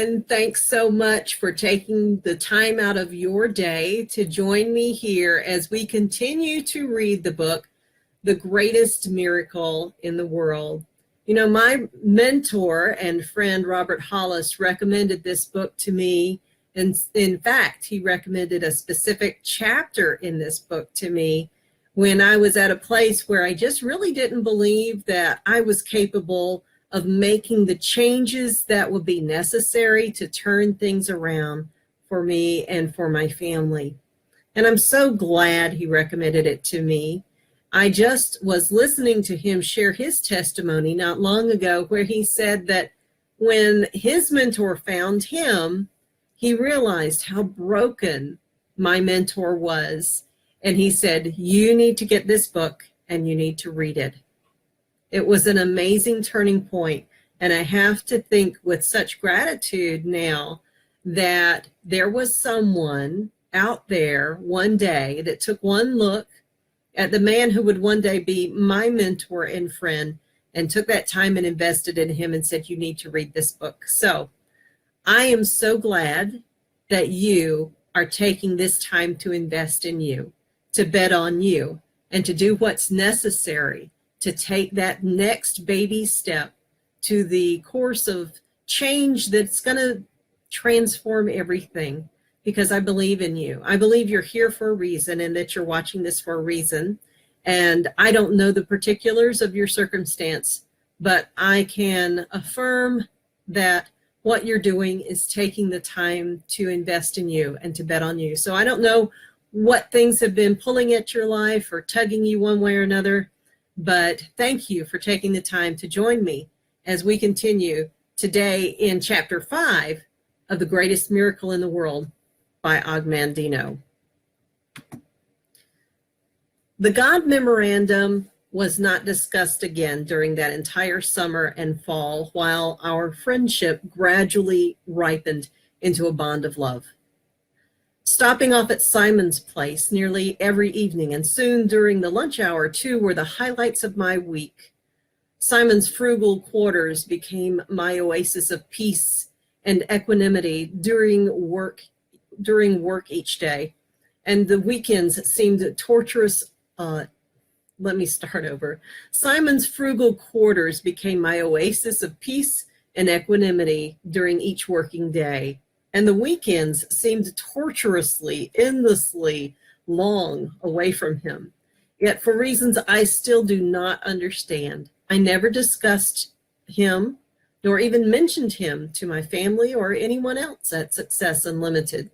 everyone. Thanks so much for taking the time out of your day to join me here as we continue to read the book, The Greatest Miracle in the World. You know, my mentor and friend, Robert Hollis, recommended this book to me. And in fact, he recommended a specific chapter in this book to me when I was at a place where I just really didn't believe that I was capable of making the changes that would be necessary to turn things around for me and for my family. And I'm so glad he recommended it to me. I just was listening to him share his testimony not long ago where he said that when his mentor found him, he realized how broken my mentor was. And he said, "You need to get this book and you need to read it." It was an amazing turning point, and I have to think with such gratitude now that there was someone out there one day that took one look at the man who would one day be my mentor and friend and took that time and invested in him and said, "You need to read this book." So I am so glad that you are taking this time to invest in you, to bet on you, and to do what's necessary to take that next baby step to the course of change that's going to transform everything, because I believe in you. I believe you're here for a reason and that you're watching this for a reason. And I don't know the particulars of your circumstance, but I can affirm that what you're doing is taking the time to invest in you and to bet on you. So I don't know what things have been pulling at your life or tugging you one way or another, but thank you for taking the time to join me as we continue today in Chapter 5 of The Greatest Miracle in the World by Mandino. The God Memorandum was not discussed again during that entire summer and fall while our friendship gradually ripened into a bond of love. Stopping off at Simon's place nearly every evening and soon during the lunch hour too were the highlights of my week. Simon's frugal quarters became my oasis of peace and equanimity during work each day, and the weekends seemed torturous. Simon's frugal quarters became my oasis of peace and equanimity during each working day, and the weekends seemed torturously, endlessly long away from him. Yet for reasons I still do not understand, I never discussed him nor even mentioned him to my family or anyone else at Success Unlimited.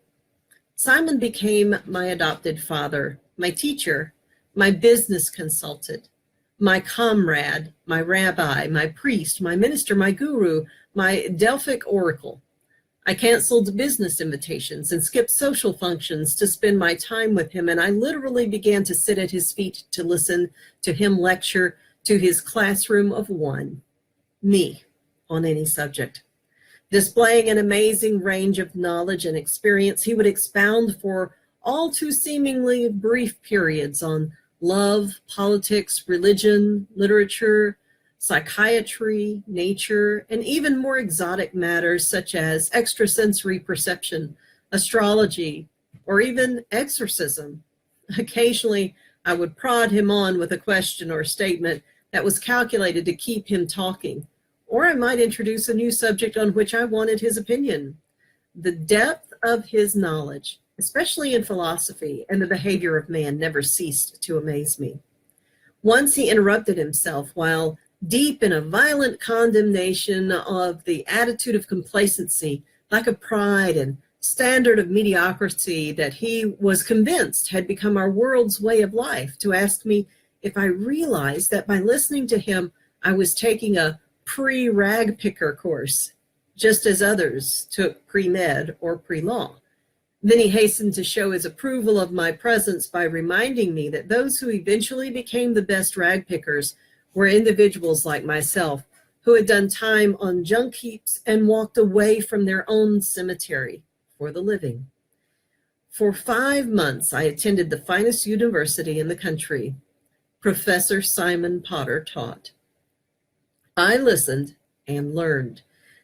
Simon became my adopted father, my teacher, my business consultant, my comrade, my rabbi, my priest, my minister, my guru, my Delphic oracle. I canceled business invitations and skipped social functions to spend my time with him, and I literally began to sit at his feet to listen to him lecture to his classroom of one, me, on any subject. Displaying an amazing range of knowledge and experience, he would expound for all too seemingly brief periods on love, politics, religion, literature, psychiatry, nature, and even more exotic matters such as extrasensory perception, astrology, or even exorcism. Occasionally, I would prod him on with a question or statement that was calculated to keep him talking, or I might introduce a new subject on which I wanted his opinion. The depth of his knowledge, especially in philosophy and the behavior of man, never ceased to amaze me. Once he interrupted himself while deep in a violent condemnation of the attitude of complacency, lack of pride, and standard of mediocrity that he was convinced had become our world's way of life, to ask me if I realized that by listening to him, I was taking a pre-rag picker course, just as others took pre-med or pre-law. Then he hastened to show his approval of my presence by reminding me that those who eventually became the best rag pickers were individuals like myself, who had done time on junk heaps and walked away from their own cemetery for the living. For 5 months, I attended the finest university in the country. Professor Simon Potter taught. I listened and learned.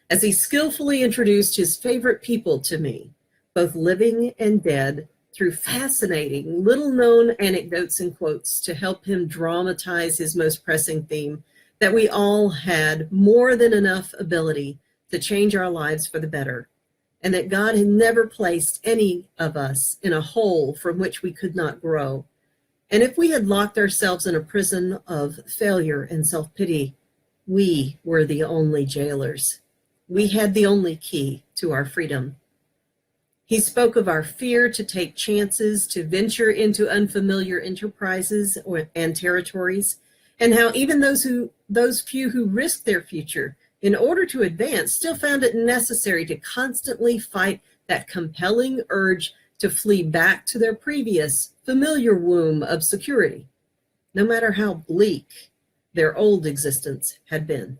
as he skillfully introduced his favorite people to me, both living and dead, through fascinating, little-known anecdotes and quotes to help him dramatize his most pressing theme, that we all had more than enough ability to change our lives for the better, and that God had never placed any of us in a hole from which we could not grow. And if we had locked ourselves in a prison of failure and self-pity, we were the only jailers. We had the only key to our freedom. He spoke of our fear to take chances, to venture into unfamiliar enterprises and territories, and how even those few who risked their future in order to advance still found it necessary to constantly fight that compelling urge to flee back to their previous familiar womb of security, no matter how bleak their old existence had been.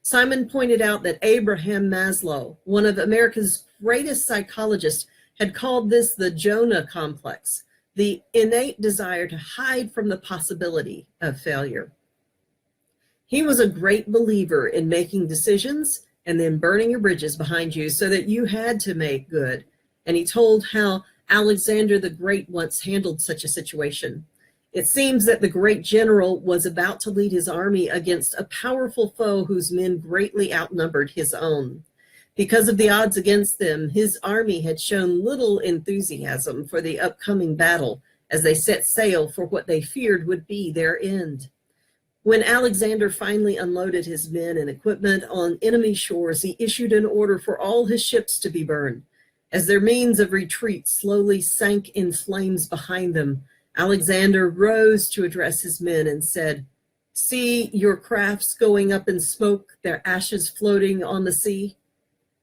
Simon pointed out that Abraham Maslow, one of America's greatest psychologists, had called this the Jonah complex, the innate desire to hide from the possibility of failure. He was a great believer in making decisions and then burning your bridges behind you so that you had to make good. And he told how Alexander the Great once handled such a situation. It seems that the great general was about to lead his army against a powerful foe whose men greatly outnumbered his own. Because of the odds against them, his army had shown little enthusiasm for the upcoming battle as they set sail for what they feared would be their end. When Alexander finally unloaded his men and equipment on enemy shores, he issued an order for all his ships to be burned. As their means of retreat slowly sank in flames behind them, Alexander rose to address his men and said, "See your crafts going up in smoke, their ashes floating on the sea?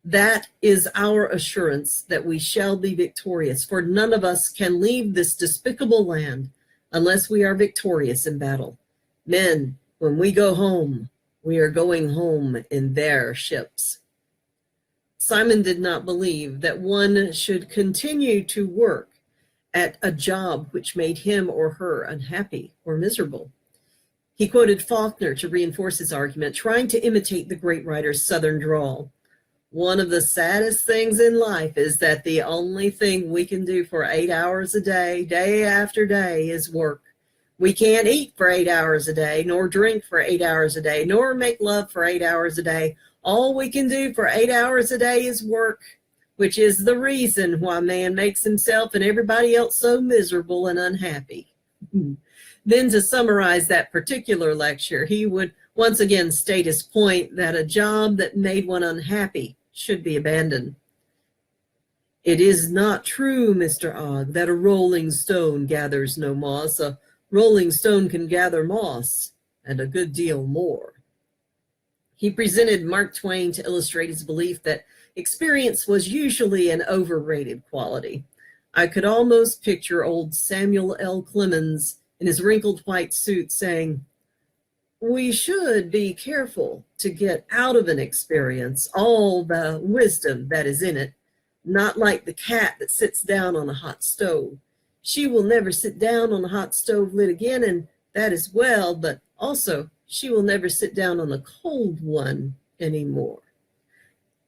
That is our assurance that we shall be victorious, for none of us can leave this despicable land unless we are victorious in battle. Men, when we go home, we are going home in their ships." Simon did not believe that one should continue to work at a job which made him or her unhappy or miserable. He quoted Faulkner to reinforce his argument, trying to imitate the great writer's Southern drawl. "One of the saddest things in life is that the only thing we can do for 8 hours a day, day after day, is work. We can't eat for 8 hours a day, nor drink for 8 hours a day, nor make love for 8 hours a day. All we can do for 8 hours a day is work, which is the reason why man makes himself and everybody else so miserable and unhappy." Then, to summarize that particular lecture, he would once again state his point that a job that made one unhappy should be abandoned. "It is not true, Mr. Ogg, that a rolling stone gathers no moss. A rolling stone can gather moss, and a good deal more." He presented Mark Twain to illustrate his belief that experience was usually an overrated quality. I could almost picture old Samuel L. Clemens in his wrinkled white suit saying, "We should be careful to get out of an experience all the wisdom that is in it, not like the cat that sits down on a hot stove. She will never sit down on a hot stove lid again, and that is well, but also she will never sit down on a cold one anymore."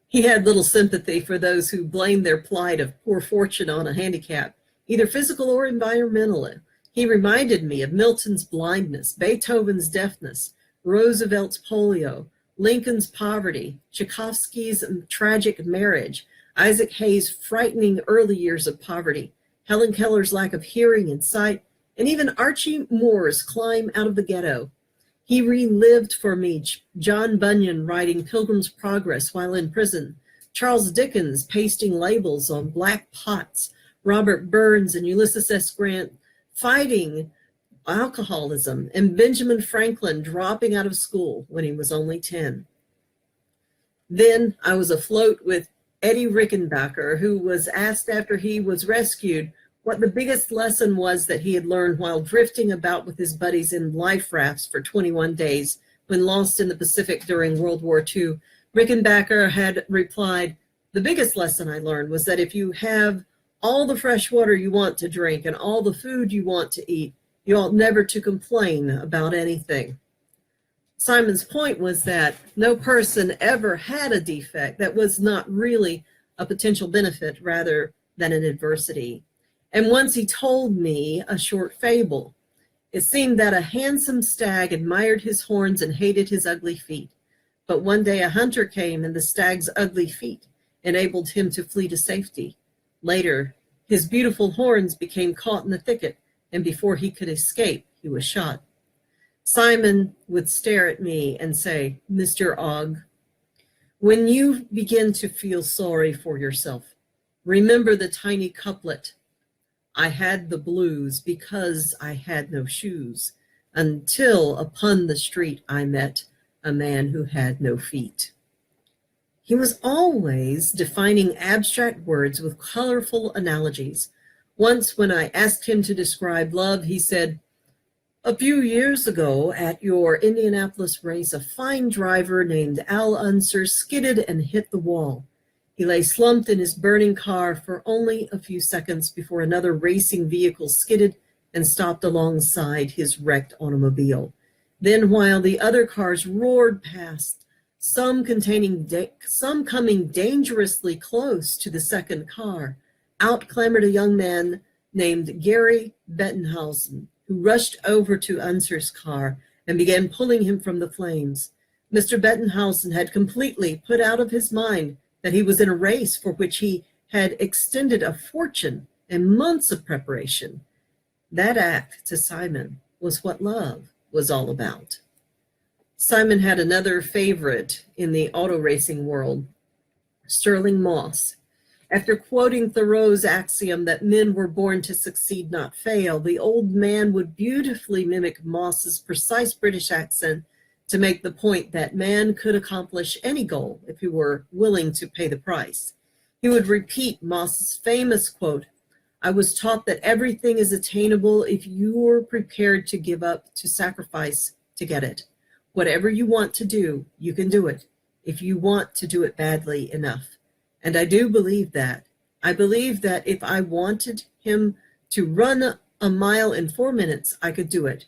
He had little sympathy for those who blamed their plight of poor fortune on a handicap, either physical or environmental. He reminded me of Milton's blindness, Beethoven's deafness, Roosevelt's polio, Lincoln's poverty, Tchaikovsky's tragic marriage, Isaac Hayes' frightening early years of poverty, Helen Keller's lack of hearing and sight, and even Archie Moore's climb out of the ghetto. He relived for me John Bunyan writing Pilgrim's Progress while in prison, Charles Dickens pasting labels on black pots, Robert Burns and Ulysses S. Grant fighting alcoholism, and Benjamin Franklin dropping out of school when he was only 10. Then I was afloat with Eddie Rickenbacker, who was asked after he was rescued what the biggest lesson was that he had learned while drifting about with his buddies in life rafts for 21 days when lost in the Pacific during World War II. Rickenbacker had replied, "The biggest lesson I learned was that if you have all the fresh water you want to drink and all the food you want to eat, you ought never to complain about anything." Simon's point was that no person ever had a defect that was not really a potential benefit rather than an adversity. And once he told me a short fable. It seemed that a handsome stag admired his horns and hated his ugly feet. But one day a hunter came, and the stag's ugly feet enabled him to flee to safety. Later, his beautiful horns became caught in the thicket, and before he could escape, he was shot. Simon would stare at me and say, "Mr. Ogg, when you begin to feel sorry for yourself, remember the tiny couplet, 'I had the blues because I had no shoes, until upon the street I met a man who had no feet.'" He was always defining abstract words with colorful analogies. Once when I asked him to describe love, he said, "A few years ago at your Indianapolis race, a fine driver named Al Unser skidded and hit the wall. He lay slumped in his burning car for only a few seconds before another racing vehicle skidded and stopped alongside his wrecked automobile. Then while the other cars roared past, some coming dangerously close to the second car, out clambered a young man named Gary Bettenhausen, who rushed over to Unser's car and began pulling him from the flames. Mr. Bettenhausen had completely put out of his mind that he was in a race for which he had extended a fortune and months of preparation. That act to Simon was what love was all about. Simon had another favorite in the auto racing world, Sterling Moss. After quoting Thoreau's axiom that men were born to succeed, not fail, the old man would beautifully mimic Moss's precise British accent to make the point that man could accomplish any goal if he were willing to pay the price. He would repeat Moss's famous quote, "I was taught that everything is attainable if you're prepared to give up, to sacrifice to get it. Whatever you want to do, you can do it, if you want to do it badly enough." And I do believe that. I believe that if I wanted him to run a mile in 4 minutes, I could do it.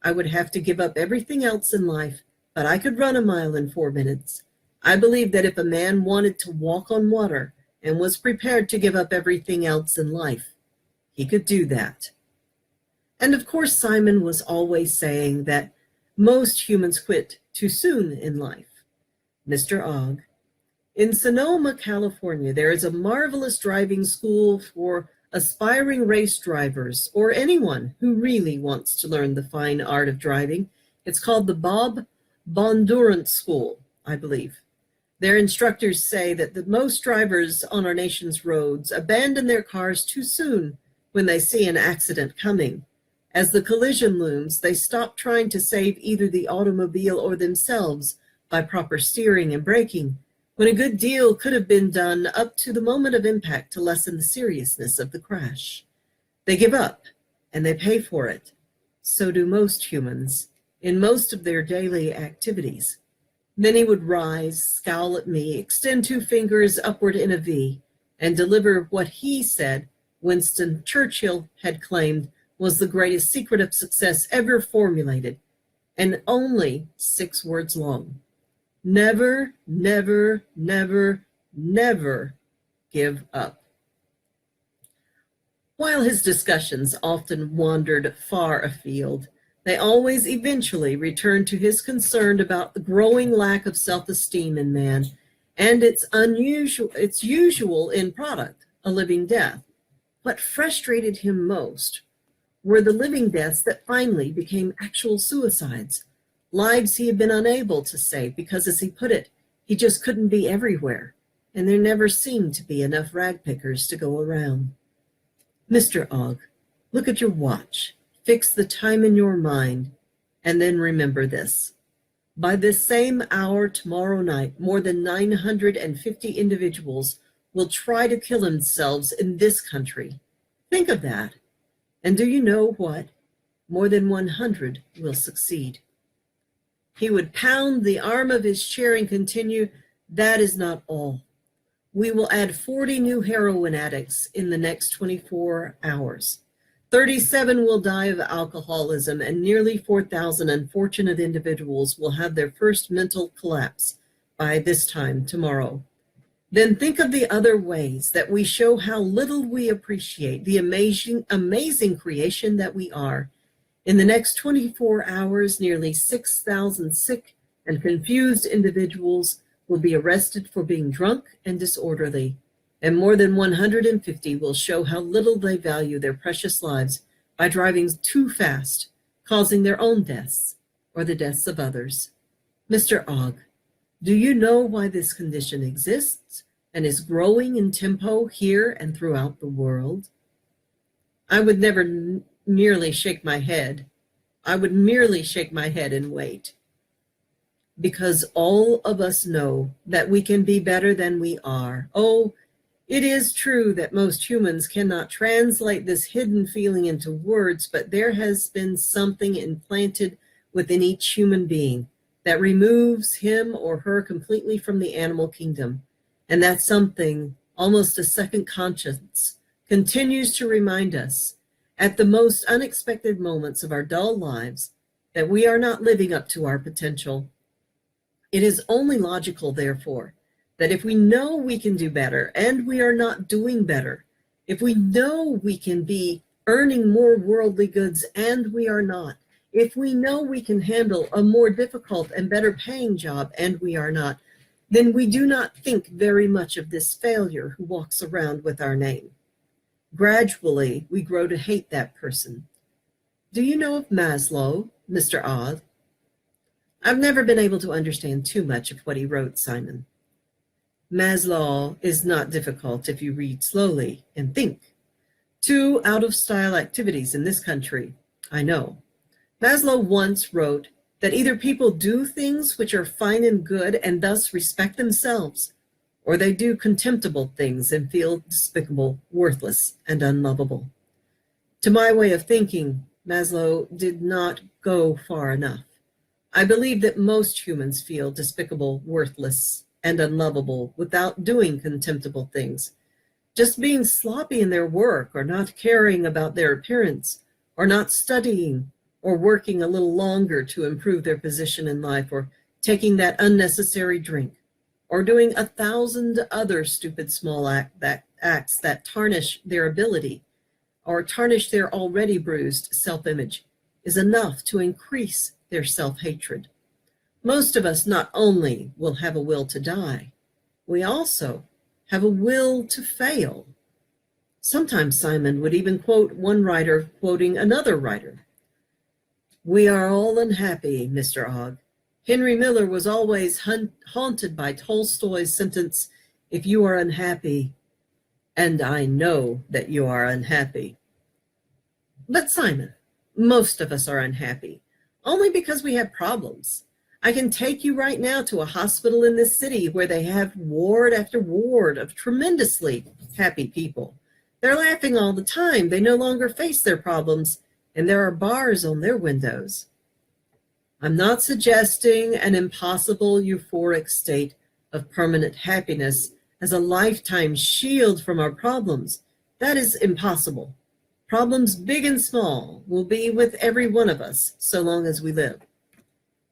I would have to give up everything else in life, but I could run a mile in 4 minutes. I believe that if a man wanted to walk on water and was prepared to give up everything else in life, he could do that. And of course, Simon was always saying that most humans quit too soon in life. Mr. Ogg, in Sonoma, California, there is a marvelous driving school for aspiring race drivers or anyone who really wants to learn the fine art of driving. It's called the Bob Bondurant School, I believe. Their instructors say that the most drivers on our nation's roads abandon their cars too soon when they see an accident coming. As the collision looms, they stop trying to save either the automobile or themselves by proper steering and braking, when a good deal could have been done up to the moment of impact to lessen the seriousness of the crash. They give up, and they pay for it. So do most humans in most of their daily activities. Then he would rise, scowl at me, extend 2 fingers upward in a V, and deliver what he said Winston Churchill had claimed was the greatest secret of success ever formulated, and only 6 words long. Never, never, never, never give up. While his discussions often wandered far afield, they always eventually returned to his concern about the growing lack of self-esteem in man and its usual end product, a living death. What frustrated him most were the living deaths that finally became actual suicides. Lives he had been unable to save because, as he put it, he just couldn't be everywhere, and there never seemed to be enough rag pickers to go around. Mr. Ogg, look at your watch, fix the time in your mind, and then remember this. By this same hour tomorrow night, more than 950 individuals will try to kill themselves in this country. Think of that. And do you know what? More than 100 will succeed. He would pound the arm of his chair and continue, "That is not all. We will add 40 new heroin addicts in the next 24 hours. 37 will die of alcoholism, and nearly 4,000 unfortunate individuals will have their first mental collapse by this time tomorrow. Then think of the other ways that we show how little we appreciate the amazing creation that we are. In the next 24 hours, nearly 6,000 sick and confused individuals will be arrested for being drunk and disorderly, and more than 150 will show how little they value their precious lives by driving too fast, causing their own deaths or the deaths of others. Mr. Ogg, do you know why this condition exists and is growing in tempo here and throughout the world? I would never merely shake my head. I would merely shake my head and wait. Because all of us know that we can be better than we are. Oh, it is true that most humans cannot translate this hidden feeling into words, but there has been something implanted within each human being that removes him or her completely from the animal kingdom. And that something, almost a second conscience, continues to remind us at the most unexpected moments of our dull lives that we are not living up to our potential. It is only logical, therefore, that if we know we can do better and we are not doing better, if we know we can be earning more worldly goods and we are not, if we know we can handle a more difficult and better paying job and we are not, then we do not think very much of this failure who walks around with our name. Gradually, we grow to hate that person. Do you know of Maslow, Mr. Ogg? I've never been able to understand too much of what he wrote, Simon. Maslow is not difficult if you read slowly and think. 2 out-of-style activities in this country, I know. Maslow once wrote that either people do things which are fine and good and thus respect themselves, or they do contemptible things and feel despicable, worthless, and unlovable. To my way of thinking, Maslow did not go far enough. I believe that most humans feel despicable, worthless, and unlovable without doing contemptible things. Just being sloppy in their work, or not caring about their appearance, or not studying, or working a little longer to improve their position in life, or taking that unnecessary drink, or doing 1,000 other stupid small acts that tarnish their ability, or tarnish their already bruised self-image, is enough to increase their self-hatred. Most of us not only will have a will to die, we also have a will to fail. Sometimes Simon would even quote one writer quoting another writer. We are all unhappy, Mr. Ogg. Henry Miller was always haunted by Tolstoy's sentence, if you are unhappy, and I know that you are unhappy. But Simon, most of us are unhappy, only because we have problems. I can take you right now to a hospital in this city where they have ward after ward of tremendously happy people. They're laughing all the time. They no longer face their problems, and there are bars on their windows. I'm not suggesting an impossible euphoric state of permanent happiness as a lifetime shield from our problems. That is impossible. Problems big and small will be with every one of us so long as we live.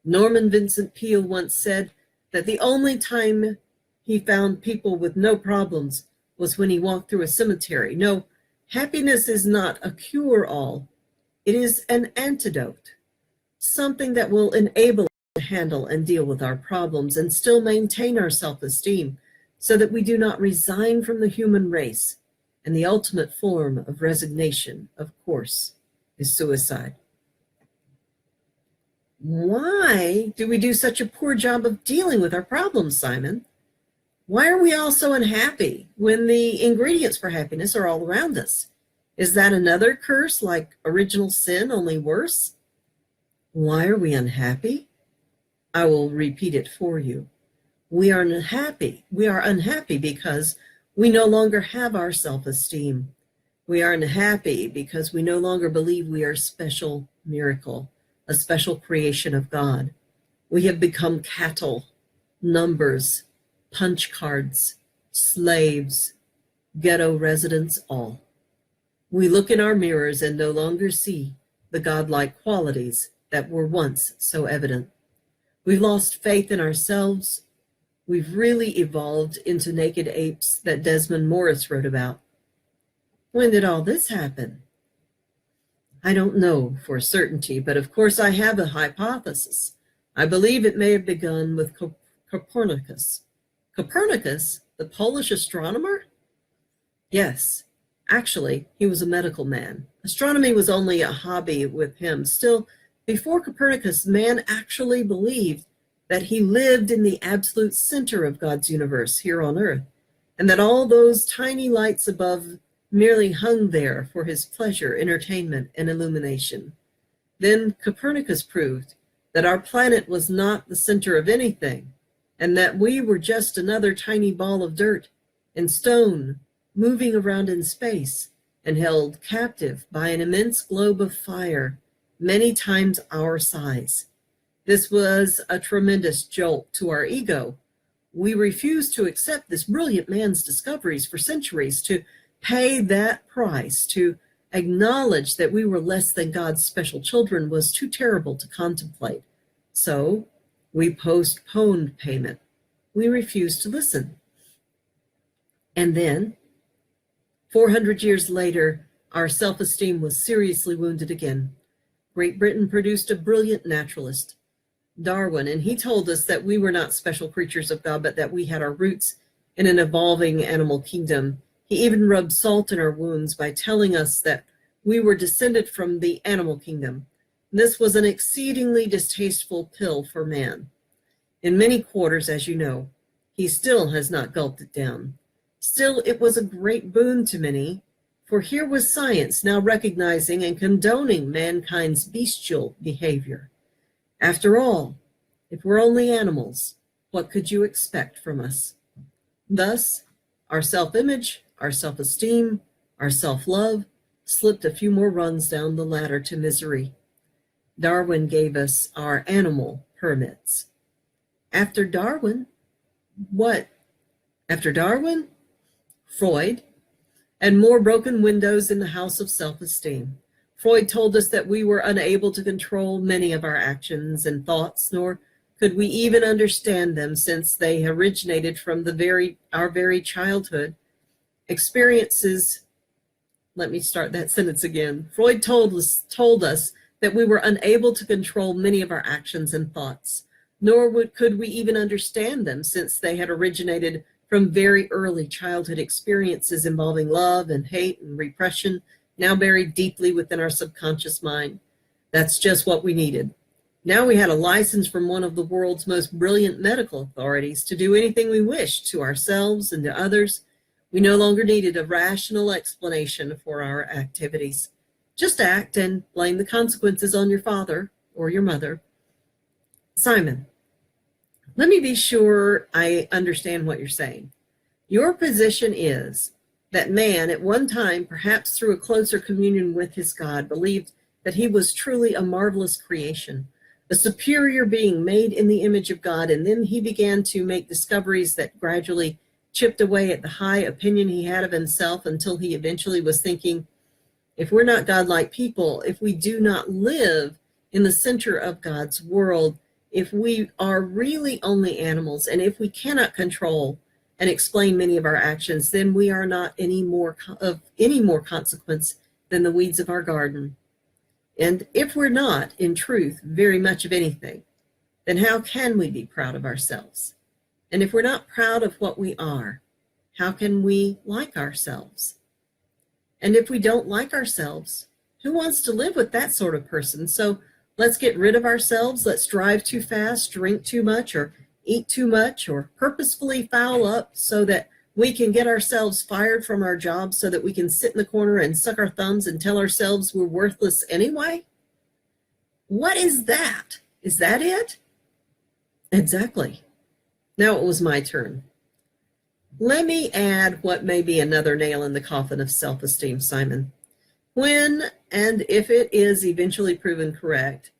Norman Vincent Peale once said that the only time he found people with no problems was when he walked through a cemetery. No, happiness is not a cure-all. It is an antidote, something that will enable us to handle and deal with our problems and still maintain our self-esteem so that we do not resign from the human race. And the ultimate form of resignation, of course, is suicide. Why do we do such a poor job of dealing with our problems, Simon? Why are we all so unhappy when the ingredients for happiness are all around us? Is that another curse like original sin, only worse? Why are we unhappy? I will repeat it for you. We are unhappy. We are unhappy because we no longer have our self-esteem. We are unhappy because we no longer believe we are a special miracle, a special creation of God. We have become cattle, numbers, punch cards, slaves, ghetto residents, all. We look in our mirrors and no longer see the godlike qualities that were once so evident. We've lost faith in ourselves. We've really evolved into naked apes that Desmond Morris wrote about. When did all this happen? I don't know for certainty, but of course I have a hypothesis. I believe it may have begun with Copernicus. Copernicus, the Polish astronomer? Yes, actually, he was a medical man. Astronomy was only a hobby with him. Still, before Copernicus, man actually believed that he lived in the absolute center of God's universe here on Earth, and that all those tiny lights above merely hung there for his pleasure, entertainment, and illumination. Then Copernicus proved that our planet was not the center of anything, and that we were just another tiny ball of dirt and stone moving around in space and held captive by an immense globe of fire, many times our size. This was a tremendous jolt to our ego. We refused to accept this brilliant man's discoveries for centuries, to pay that price, to acknowledge that we were less than God's special children was too terrible to contemplate. So we postponed payment. We refused to listen. And then, 400 years later, our self-esteem was seriously wounded again. Great Britain produced a brilliant naturalist, Darwin, and he told us that we were not special creatures of God, but that we had our roots in an evolving animal kingdom. He even rubbed salt in our wounds by telling us that we were descended from the animal kingdom. This was an exceedingly distasteful pill for man. In many quarters, as you know, he still has not gulped it down. Still, it was a great boon to many, for here was science now recognizing and condoning mankind's bestial behavior. After all, if we're only animals, what could you expect from us? Thus, our self-image, our self-esteem, our self-love slipped a few more rungs down the ladder to misery. Darwin gave us our animal permits. After Darwin, what? After Darwin? Freud, and more broken windows in the house of self-esteem. Freud told us that we were unable to control many of our actions and thoughts, nor could we even understand them, since they originated from our very childhood. Experiences, let me start that sentence again. Freud told us that we were unable to control many of our actions and thoughts, nor could we even understand them, since they had originated from very early childhood experiences involving love and hate and repression, now buried deeply within our subconscious mind. That's just what we needed. Now we had a license from one of the world's most brilliant medical authorities to do anything we wished to ourselves and to others. We no longer needed a rational explanation for our activities. Just act and blame the consequences on your father or your mother. Simon, let me be sure I understand what you're saying. Your position is that man at one time, perhaps through a closer communion with his God, believed that he was truly a marvelous creation, a superior being made in the image of God, and then he began to make discoveries that gradually chipped away at the high opinion he had of himself, until he eventually was thinking, if we're not godlike people, if we do not live in the center of God's world, if we are really only animals, and if we cannot control and explain many of our actions, then we are not of any more consequence than the weeds of our garden. And if we're not, in truth, very much of anything, then how can we be proud of ourselves? And if we're not proud of what we are, how can we like ourselves? And if we don't like ourselves, who wants to live with that sort of person? So let's get rid of ourselves. Let's drive too fast, drink too much, or eat too much, or purposefully foul up so that we can get ourselves fired from our jobs, so that we can sit in the corner and suck our thumbs and tell ourselves we're worthless anyway? What is that? Is that it? Exactly. Now it was my turn. Let me add what may be another nail in the coffin of self-esteem, Simon. When and if it is eventually proven correct,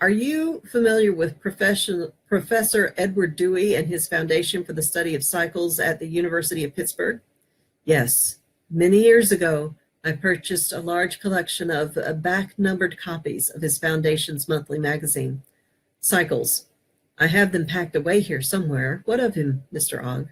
are you familiar with Professor Edward Dewey and his Foundation for the Study of Cycles at the University of Pittsburgh? Yes, many years ago, I purchased a large collection of back-numbered copies of his foundation's monthly magazine, Cycles. I have them packed away here somewhere. What of him, Mr. Ogg?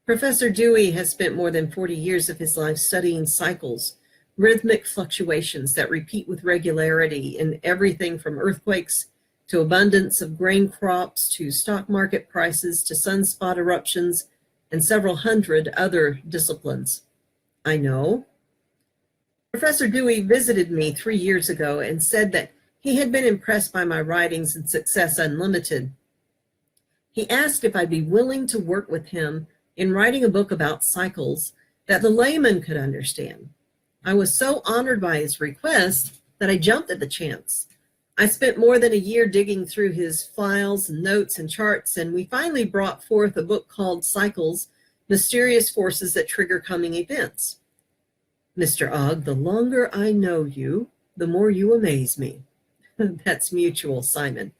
Professor Dewey has spent more than 40 years of his life studying cycles, rhythmic fluctuations that repeat with regularity in everything from earthquakes to abundance of grain crops to stock market prices to sunspot eruptions and several hundred other disciplines. I know. Professor Dewey visited me 3 years ago and said that he had been impressed by my writings and Success Unlimited. He asked if I'd be willing to work with him in writing a book about cycles that the layman could understand. I was so honored by his request that I jumped at the chance. I spent more than a year digging through his files and notes and charts, and we finally brought forth a book called Cycles, Mysterious Forces That Trigger Coming Events. Mr. Ogg, the longer I know you, the more you amaze me. That's mutual, Simon.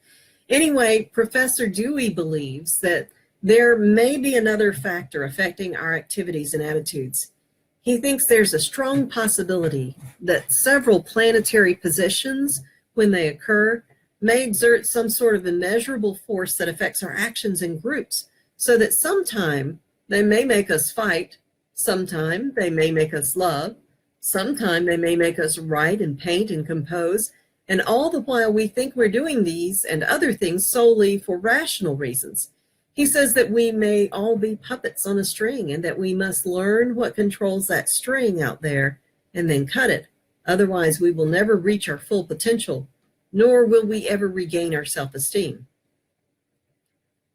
Anyway, Professor Dewey believes that there may be another factor affecting our activities and attitudes. He thinks there's a strong possibility that several planetary positions, when they occur, may exert some sort of immeasurable force that affects our actions in groups, so that sometime they may make us fight, sometime they may make us love, sometime they may make us write and paint and compose, and all the while we think we're doing these and other things solely for rational reasons. He says that we may all be puppets on a string and that we must learn what controls that string out there and then cut it. Otherwise, we will never reach our full potential, nor will we ever regain our self-esteem.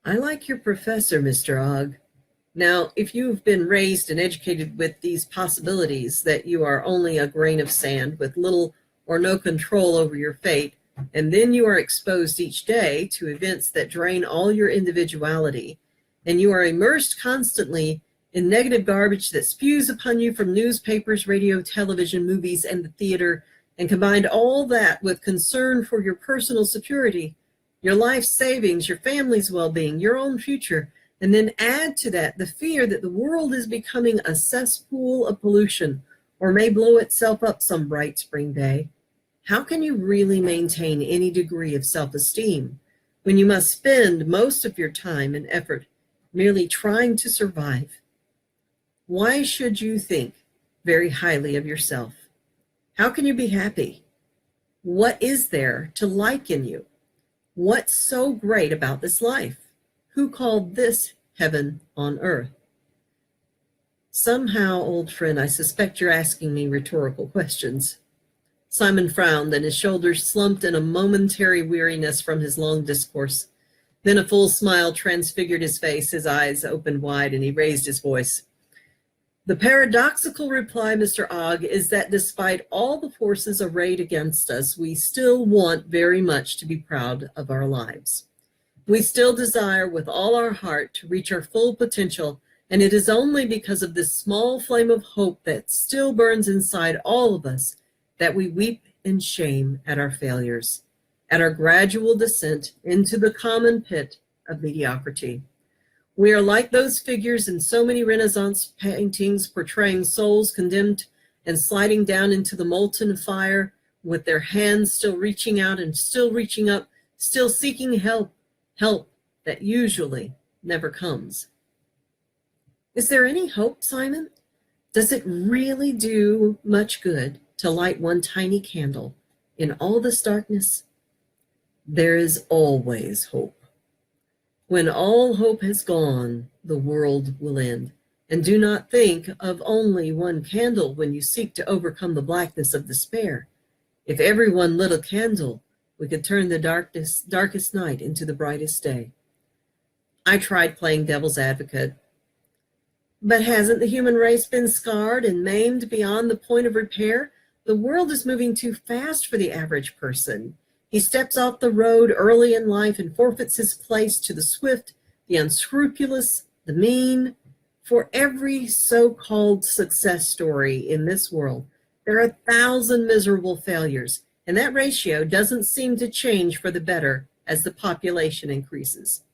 I like your professor, Mr. Ogg. Now, if you've been raised and educated with these possibilities that you are only a grain of sand with little or no control over your fate, and then you are exposed each day to events that drain all your individuality, and you are immersed constantly in negative garbage that spews upon you from newspapers, radio, television, movies, and the theater, and combined all that with concern for your personal security, your life savings, your family's well-being, your own future, and then add to that the fear that the world is becoming a cesspool of pollution or may blow itself up some bright spring day. How can you really maintain any degree of self-esteem when you must spend most of your time and effort merely trying to survive? Why should you think very highly of yourself? How can you be happy? What is there to like in you? What's so great about this life? Who called this heaven on earth? Somehow, old friend, I suspect you're asking me rhetorical questions. Simon frowned, and his shoulders slumped in a momentary weariness from his long discourse. Then a full smile transfigured his face, his eyes opened wide, and he raised his voice. The paradoxical reply, Mr. Ogg, is that despite all the forces arrayed against us, we still want very much to be proud of our lives. We still desire with all our heart to reach our full potential, and it is only because of this small flame of hope that still burns inside all of us that we weep in shame at our failures, at our gradual descent into the common pit of mediocrity. We are like those figures in so many Renaissance paintings portraying souls condemned and sliding down into the molten fire with their hands still reaching out and still reaching up, still seeking help that usually never comes. Is there any hope, Simon? Does it really do much good to light one tiny candle in all this darkness? There is always hope. When all hope has gone, the world will end. And do not think of only one candle when you seek to overcome the blackness of despair. If every one lit a candle, we could turn the darkest night into the brightest day. I tried playing devil's advocate. But hasn't the human race been scarred and maimed beyond the point of repair? The world is moving too fast for the average person. He steps off the road early in life and forfeits his place to the swift, the unscrupulous, the mean. For every so-called success story in this world, there are 1,000 miserable failures, and that ratio doesn't seem to change for the better as the population increases.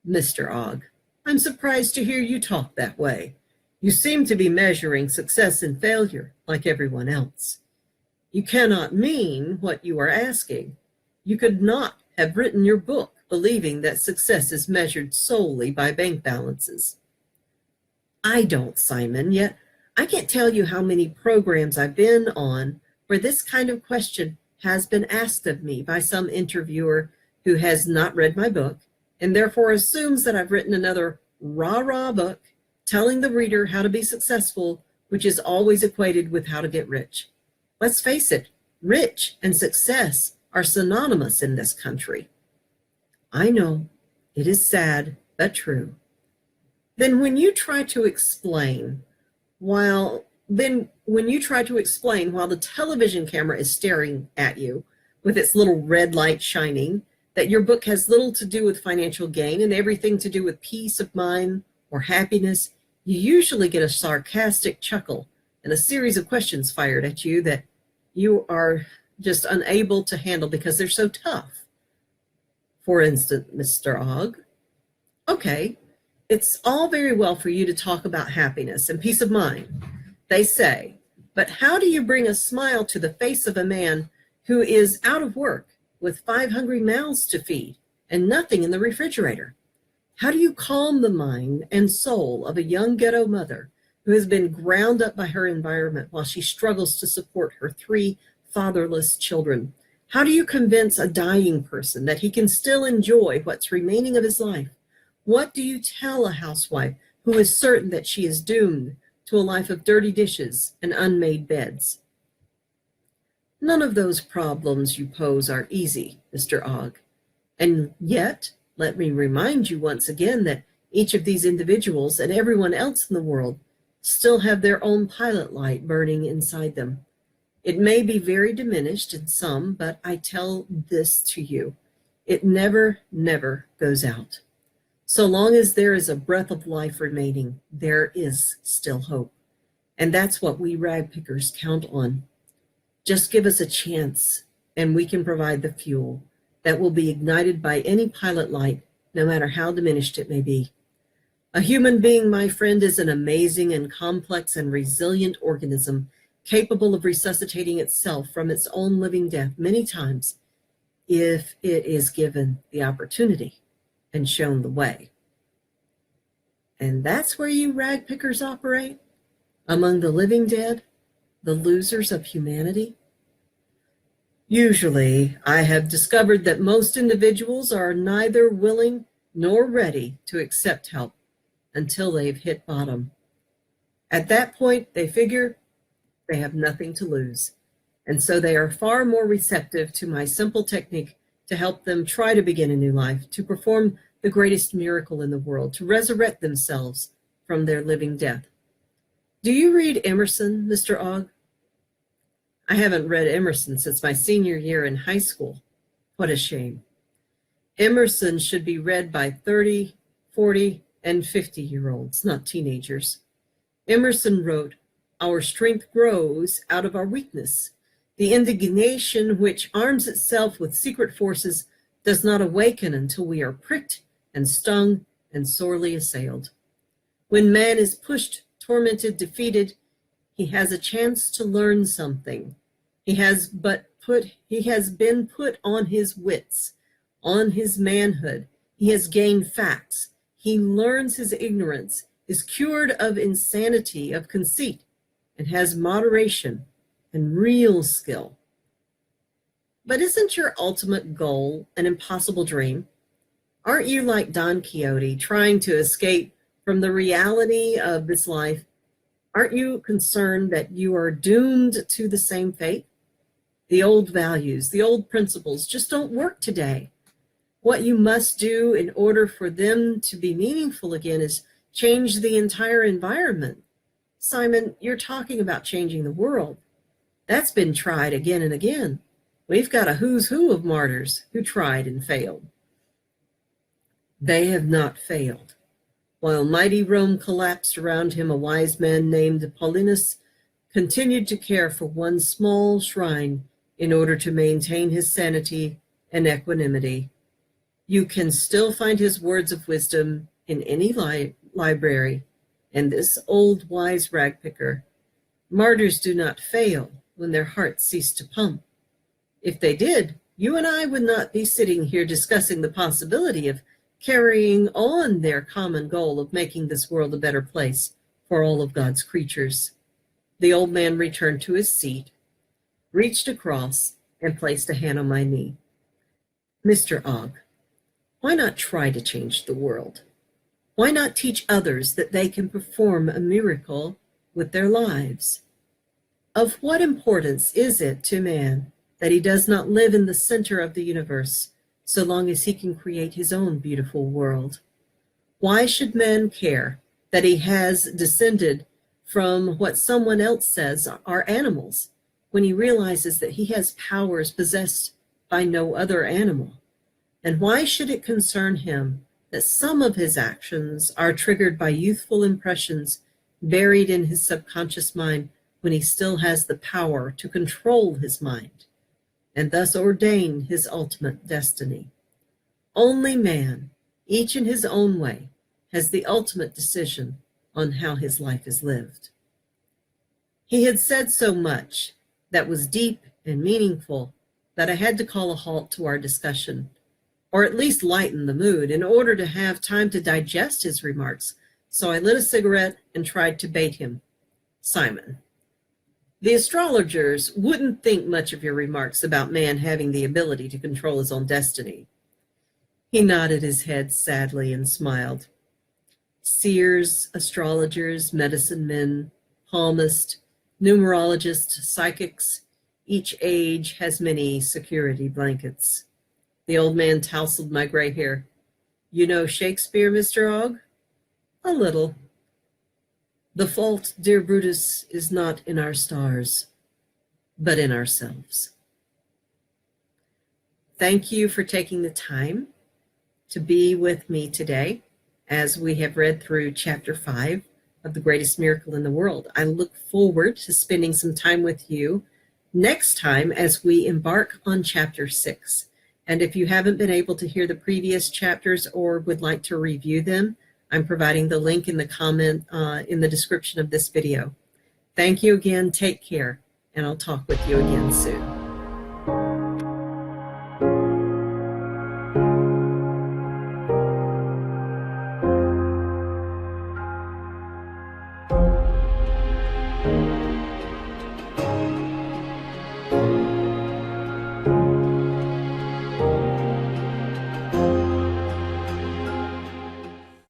Mr. Ogg, I'm surprised to hear you talk that way. You seem to be measuring success and failure like everyone else. You cannot mean what you are asking. You could not have written your book believing that success is measured solely by bank balances. I don't, Simon, yet I can't tell you how many programs I've been on where this kind of question has been asked of me by some interviewer who has not read my book and therefore assumes that I've written another rah-rah book telling the reader how to be successful, which is always equated with how to get rich. Let's face it, rich and success are synonymous in this country. I know, it is sad, but true. Then when you try to explain while the television camera is staring at you with its little red light shining, that your book has little to do with financial gain and everything to do with peace of mind or happiness, you usually get a sarcastic chuckle and a series of questions fired at you that you are just unable to handle because they're so tough. For instance, Mr. Ogg, okay, it's all very well for you to talk about happiness and peace of mind, they say, but how do you bring a smile to the face of a man who is out of work with 5 hungry mouths to feed and nothing in the refrigerator? How do you calm the mind and soul of a young ghetto mother who has been ground up by her environment while she struggles to support her 3 fatherless children? How do you convince a dying person that he can still enjoy what's remaining of his life? What do you tell a housewife who is certain that she is doomed to a life of dirty dishes and unmade beds? None of those problems you pose are easy, Mr. Ogg. And yet, let me remind you once again that each of these individuals and everyone else in the world still have their own pilot light burning inside them. It may be very diminished in some, but I tell this to you, it never, never goes out. So long as there is a breath of life remaining, there is still hope. And that's what we rag pickers count on. Just give us a chance, and we can provide the fuel that will be ignited by any pilot light, no matter how diminished it may be. A human being, my friend, is an amazing and complex and resilient organism capable of resuscitating itself from its own living death many times if it is given the opportunity and shown the way. And that's where you rag pickers operate? Among the living dead, the losers of humanity? Usually, I have discovered that most individuals are neither willing nor ready to accept help until they've hit bottom. At that point, they figure they have nothing to lose, and so they are far more receptive to my simple technique to help them try to begin a new life, to perform the greatest miracle in the world, to resurrect themselves from their living death. Do you read Emerson, Mr. Ogg? I haven't read Emerson since my senior year in high school. What a shame. Emerson should be read by 30, 40, and 50-year-olds, not teenagers. Emerson wrote, "Our strength grows out of our weakness. The indignation which arms itself with secret forces does not awaken until we are pricked and stung and sorely assailed. When man is pushed, tormented, defeated, he has a chance to learn something. He has been put on his wits, on his manhood. He has gained facts. He learns his ignorance, is cured of insanity, of conceit, and has moderation and real skill." But isn't your ultimate goal an impossible dream? Aren't you like Don Quixote trying to escape from the reality of this life? Aren't you concerned that you are doomed to the same fate? The old values, the old principles just don't work today. What you must do in order for them to be meaningful again is change the entire environment. Simon, you're talking about changing the world. That's been tried again and again. We've got a who's who of martyrs who tried and failed. They have not failed. While mighty Rome collapsed around him, a wise man named Paulinus continued to care for one small shrine in order to maintain his sanity and equanimity. You can still find his words of wisdom in any library, And this old wise ragpicker, martyrs do not fail when their hearts cease to pump. If they did, you and I would not be sitting here discussing the possibility of carrying on their common goal of making this world a better place for all of God's creatures. The old man returned to his seat, reached across, and placed a hand on my knee. Mr. Ogg, why not try to change the world? Why not teach others that they can perform a miracle with their lives? Of what importance is it to man that he does not live in the center of the universe, so long as he can create his own beautiful world? Why should man care that he has descended from what someone else says are animals, when he realizes that he has powers possessed by no other animal? And why should it concern him that some of his actions are triggered by youthful impressions buried in his subconscious mind when he still has the power to control his mind and thus ordain his ultimate destiny? Only man, each in his own way, has the ultimate decision on how his life is lived. He had said so much that was deep and meaningful that I had to call a halt to our discussion, or at least lighten the mood in order to have time to digest his remarks. So I lit a cigarette and tried to bait him. Simon, the astrologers wouldn't think much of your remarks about man having the ability to control his own destiny. He nodded his head sadly and smiled. Seers, astrologers, medicine men, palmists, numerologists, psychics, each age has many security blankets. The old man tousled my gray hair. You know Shakespeare, Mr. Ogg? A little. The fault, dear Brutus, is not in our stars, but in ourselves. Thank you for taking the time to be with me today as we have read through chapter 5 of The Greatest Miracle in the World. I look forward to spending some time with you next time as we embark on chapter 6. And if you haven't been able to hear the previous chapters or would like to review them, I'm providing the link in the comment in the description of this video. Thank you again, take care, and I'll talk with you again soon.